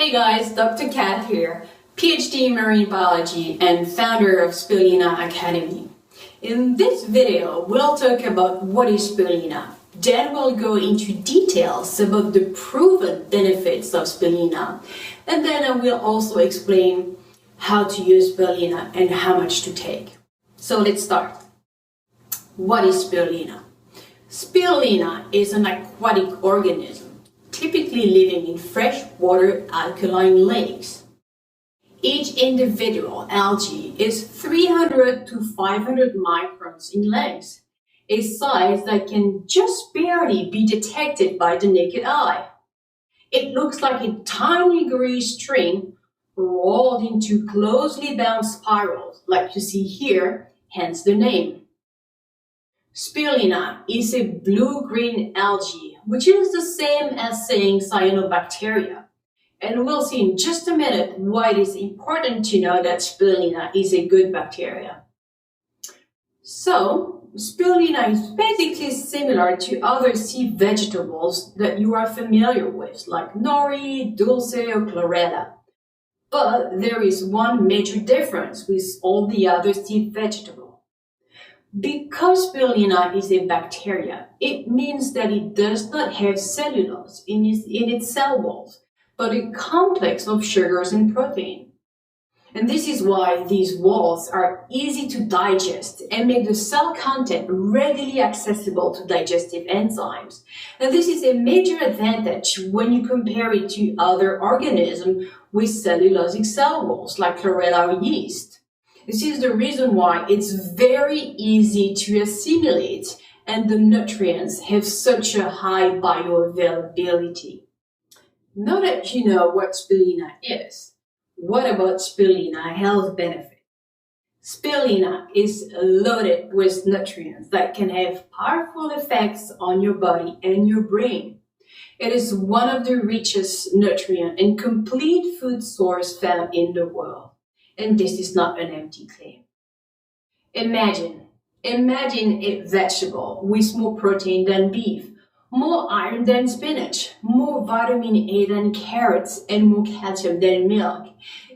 Hey guys, Dr. Kat here, PhD in Marine Biology and founder of Spirulina Academy. In this video, we'll talk about what is spirulina. Then we'll go into details about the proven benefits of spirulina. And then I will also explain how to use spirulina and how much to take. So let's start. What is spirulina? Spirulina is an aquatic organism, typically living in freshwater alkaline lakes. Each individual algae is 300 to 500 microns in length, a size that can just barely be detected by the naked eye. It looks like a tiny gray string rolled into closely bound spirals, like you see here, hence the name. Spirulina is a blue-green algae, which is the same as saying cyanobacteria. And we'll see in just a minute why it is important to know that spirulina is a good bacteria. So, spirulina is basically similar to other sea vegetables that you are familiar with, like nori, dulse, or chlorella. But there is one major difference with all the other sea vegetables. Because spirulina is a bacteria, it means that it does not have cellulose in its cell walls, but a complex of sugars and protein. And this is why these walls are easy to digest and make the cell content readily accessible to digestive enzymes. And this is a major advantage when you compare it to other organisms with cellulosic cell walls, like chlorella or yeast. This is the reason why it's very easy to assimilate and the nutrients have such a high bioavailability. Now that you know what spirulina is, what about Spirulina Health Benefits? Spirulina is loaded with nutrients that can have powerful effects on your body and your brain. It is one of the richest nutrient and complete food source found in the world. And this is not an empty claim. Imagine a vegetable with more protein than beef, more iron than spinach, more vitamin A than carrots, and more calcium than milk.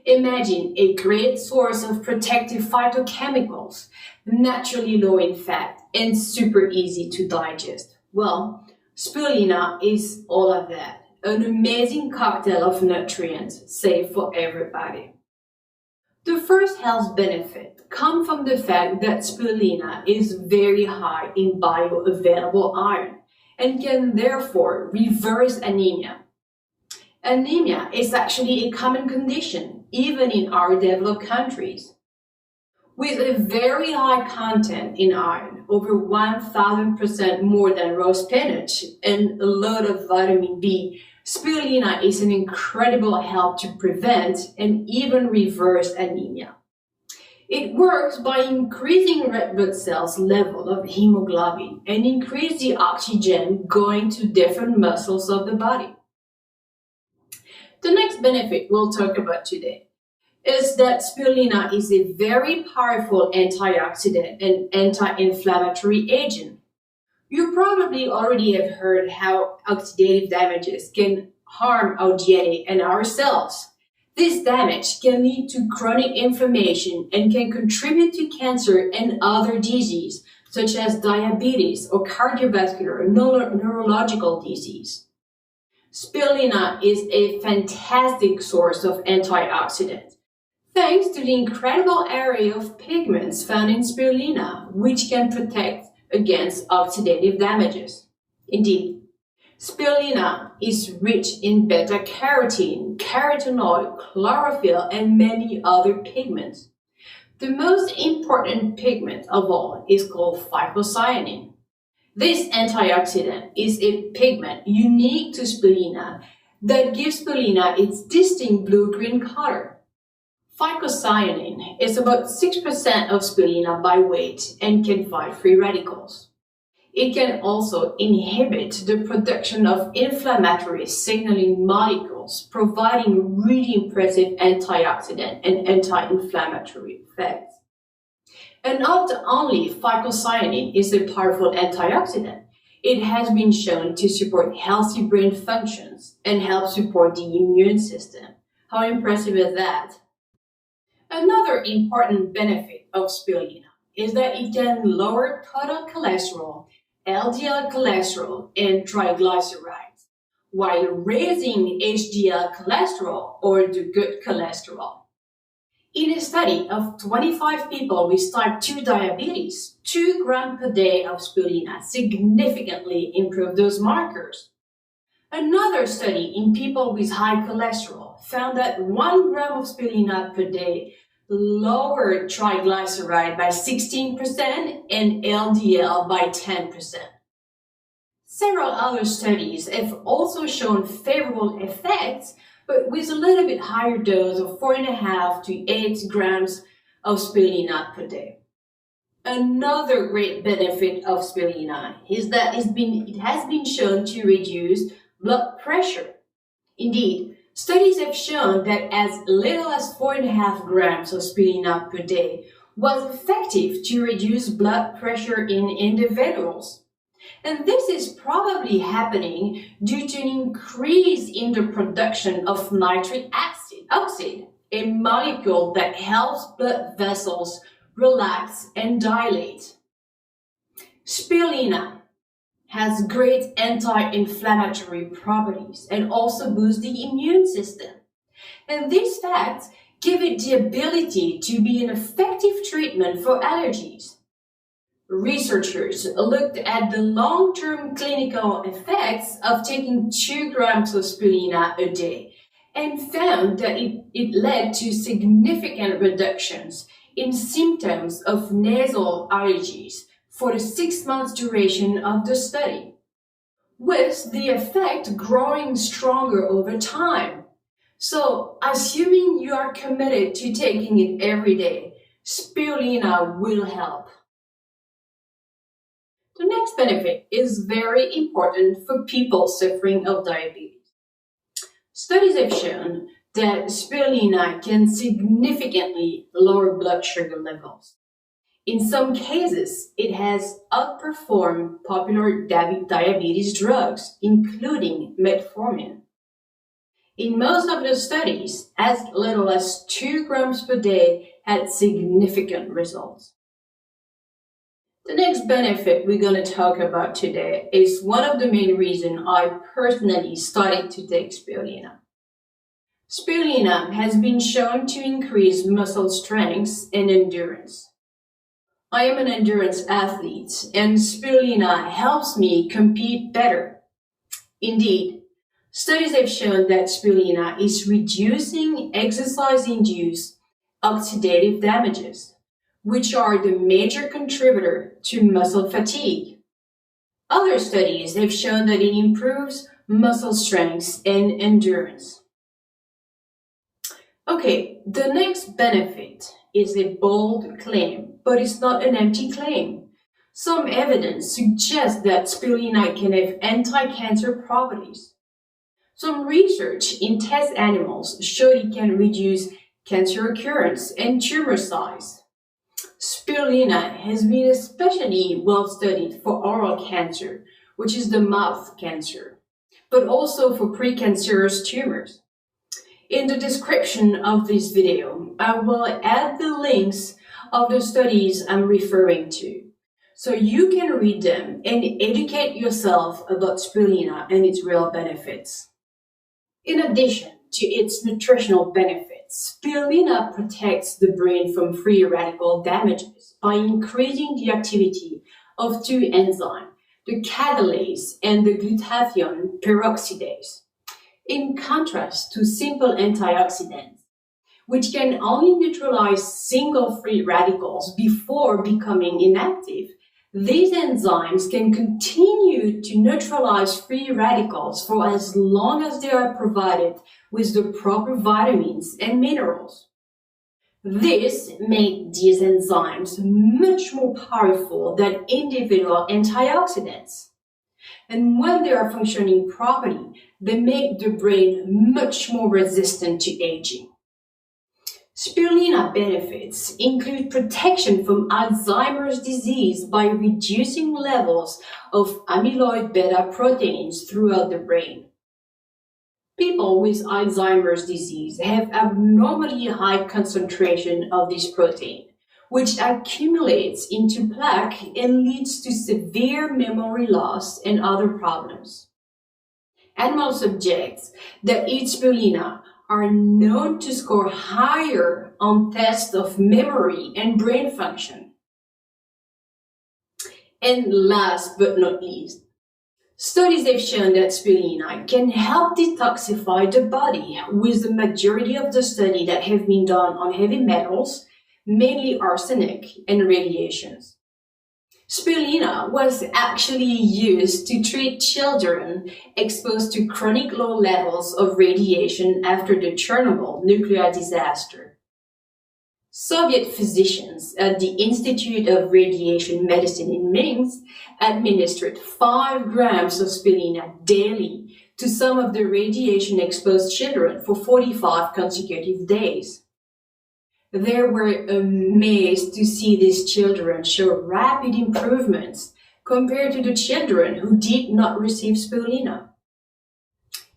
Imagine a great source of protective phytochemicals, naturally low in fat, and super easy to digest. Well, spirulina is all of that. An amazing cocktail of nutrients, safe for everybody. The first health benefit comes from the fact that spirulina is very high in bioavailable iron and can therefore reverse anemia. Anemia is actually a common condition, even in our developed countries. With a very high content in iron, over 1,000% more than raw spinach, and a lot of vitamin B, spirulina is an incredible help to prevent and even reverse anemia. It works by increasing red blood cells level of hemoglobin and increase the oxygen going to different muscles of the body. The next benefit we'll talk about today is that spirulina is a very powerful antioxidant and anti-inflammatory agent. You probably already have heard how oxidative damages can harm our DNA and our cells. This damage can lead to chronic inflammation and can contribute to cancer and other diseases, such as diabetes or cardiovascular or neurological disease. Spirulina is a fantastic source of antioxidants, thanks to the incredible array of pigments found in spirulina, which can protect against oxidative damages. Indeed, spirulina is rich in beta-carotene, carotenoid, chlorophyll, and many other pigments. The most important pigment of all is called phycocyanin. This antioxidant is a pigment unique to spirulina that gives spirulina its distinct blue-green color. Phycocyanin is about 6% of spirulina by weight and can fight free radicals. It can also inhibit the production of inflammatory signaling molecules, providing really impressive antioxidant and anti-inflammatory effects. And not only phycocyanin is a powerful antioxidant, it has been shown to support healthy brain functions and help support the immune system. How impressive is that? Another important benefit of spirulina is that it can lower total cholesterol, LDL cholesterol, and triglycerides, while raising HDL cholesterol or the good cholesterol. In a study of 25 people with type 2 diabetes, 2 grams per day of spirulina significantly improved those markers. Another study in people with high cholesterol found that 1 gram of spirulina per day lowered triglyceride by 16% and LDL by 10%. Several other studies have also shown favorable effects, but with a little bit higher dose of 4.5 to 8 grams of spirulina per day. Another great benefit of spirulina is that it has been shown to reduce blood pressure. Indeed, studies have shown that as little as 4.5 grams of spirulina per day was effective to reduce blood pressure in individuals. And this is probably happening due to an increase in the production of nitric oxide, a molecule that helps blood vessels relax and dilate. Spirulina has great anti-inflammatory properties and also boosts the immune system. And these facts give it the ability to be an effective treatment for allergies. Researchers looked at the long-term clinical effects of taking 2 grams of spirulina a day and found that it led to significant reductions in symptoms of nasal allergies for the 6 months duration of the study, with the effect growing stronger over time. So, assuming you are committed to taking it every day, spirulina will help. The next benefit is very important for people suffering of diabetes. Studies have shown that spirulina can significantly lower blood sugar levels. In some cases, it has outperformed popular diabetes drugs, including metformin. In most of the studies, as little as 2 grams per day had significant results. The next benefit we're going to talk about today is one of the main reasons I personally started to take spirulina. Spirulina has been shown to increase muscle strength and endurance. I am an endurance athlete, and spirulina helps me compete better. Indeed, studies have shown that spirulina is reducing exercise-induced oxidative damages, which are the major contributor to muscle fatigue. Other studies have shown that it improves muscle strength and endurance. Okay, the next benefit is a bold claim, but it's not an empty claim. Some evidence suggests that spirulina can have anti-cancer properties. Some research in test animals showed it can reduce cancer occurrence and tumor size. Spirulina has been especially well studied for oral cancer, which is the mouth cancer, but also for precancerous tumors. In the description of this video, I will add the links of the studies I'm referring to, so you can read them and educate yourself about spirulina and its real benefits. In addition to its nutritional benefits, spirulina protects the brain from free radical damages by increasing the activity of 2 enzymes, the catalase and the glutathione peroxidase, in contrast to simple antioxidants, which can only neutralize single free radicals before becoming inactive. These enzymes can continue to neutralize free radicals for as long as they are provided with the proper vitamins and minerals. This makes these enzymes much more powerful than individual antioxidants. And when they are functioning properly, they make the brain much more resistant to aging. Spirulina benefits include protection from Alzheimer's disease by reducing levels of amyloid beta proteins throughout the brain. People with Alzheimer's disease have abnormally high concentration of this protein, which accumulates into plaque and leads to severe memory loss and other problems. Animal subjects that eat spirulina are known to score higher on tests of memory and brain function. And last but not least, studies have shown that spirulina can help detoxify the body, with the majority of the studies that have been done on heavy metals, mainly arsenic and radiations. Spirulina was actually used to treat children exposed to chronic low levels of radiation after the Chernobyl nuclear disaster. Soviet physicians at the Institute of Radiation Medicine in Minsk administered 5 grams of spirulina daily to some of the radiation-exposed children for 45 consecutive days. They were amazed to see these children show rapid improvements compared to the children who did not receive spirulina.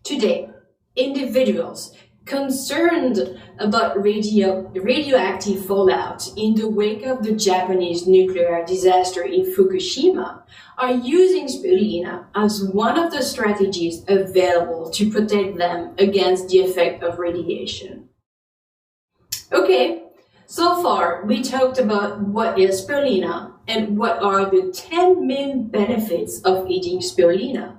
Today, individuals concerned about radioactive fallout in the wake of the Japanese nuclear disaster in Fukushima are using spirulina as one of the strategies available to protect them against the effect of radiation. Okay, so far we talked about what is spirulina and what are the 10 main benefits of eating spirulina.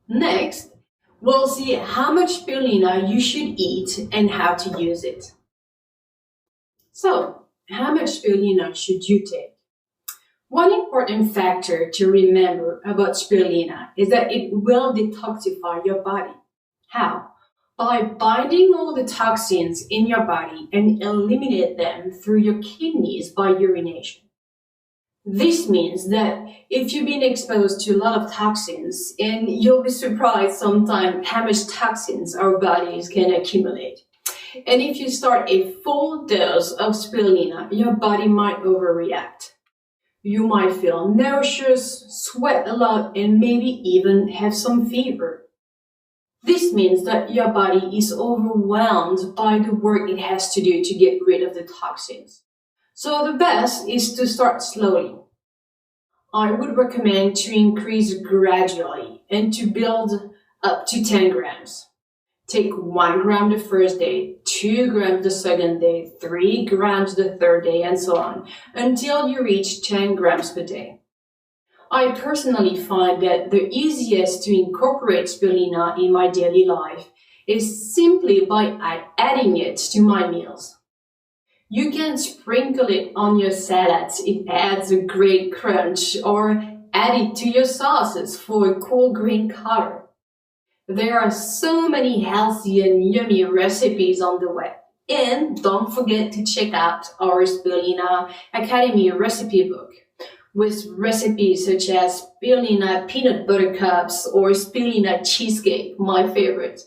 Next, we'll see how much spirulina you should eat and how to use it. So, how much spirulina should you take? One important factor to remember about spirulina is that it will detoxify your body. How? By binding all the toxins in your body and eliminate them through your kidneys by urination. This means that if you've been exposed to a lot of toxins, and you'll be surprised sometimes how much toxins our bodies can accumulate. And if you start a full dose of spirulina, your body might overreact. You might feel nauseous, sweat a lot, and maybe even have some fever. This means that your body is overwhelmed by the work it has to do to get rid of the toxins. So the best is to start slowly. I would recommend to increase gradually and to build up to 10 grams. Take 1 gram the first day, 2 grams the second day, 3 grams the third day, and so on, until you reach 10 grams per day. I personally find that the easiest to incorporate spirulina in my daily life is simply by adding it to my meals. You can sprinkle it on your salads, it adds a great crunch, or add it to your sauces for a cool green color. There are so many healthy and yummy recipes on the web. And don't forget to check out our Spirulina Academy recipe book, with recipes such as spirulina peanut butter cups or spirulina cheesecake, my favorite.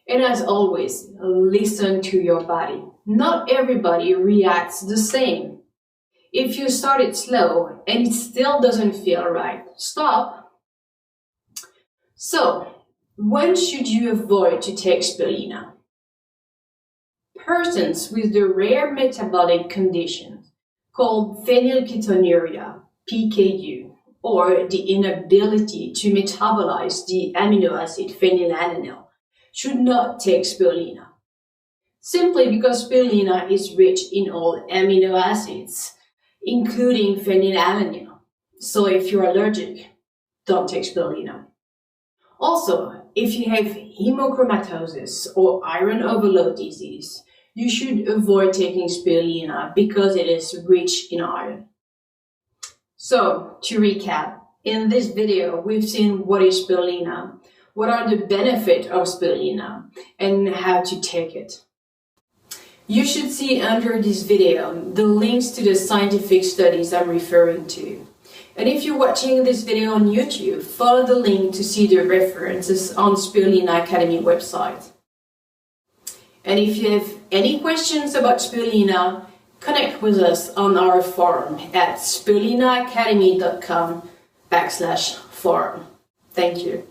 And as always, listen to your body. Not everybody reacts the same. If you started slow and it still doesn't feel right, stop. So, when should you avoid to take spirulina? Persons with the rare metabolic condition called phenylketonuria, PKU, or the inability to metabolize the amino acid phenylalanine, should not take spirulina. Simply because spirulina is rich in all amino acids, including phenylalanine. So if you're allergic, don't take spirulina. Also, if you have hemochromatosis or iron overload disease, you should avoid taking spirulina because it is rich in iron. So, to recap, in this video, we've seen what is spirulina, what are the benefits of spirulina, and how to take it. You should see under this video the links to the scientific studies I'm referring to. And if you're watching this video on YouTube, follow the link to see the references on Spirulina Academy website. And if you have any questions about spirulina, connect with us on our forum at spirulinaacademy.com/forum. Thank you.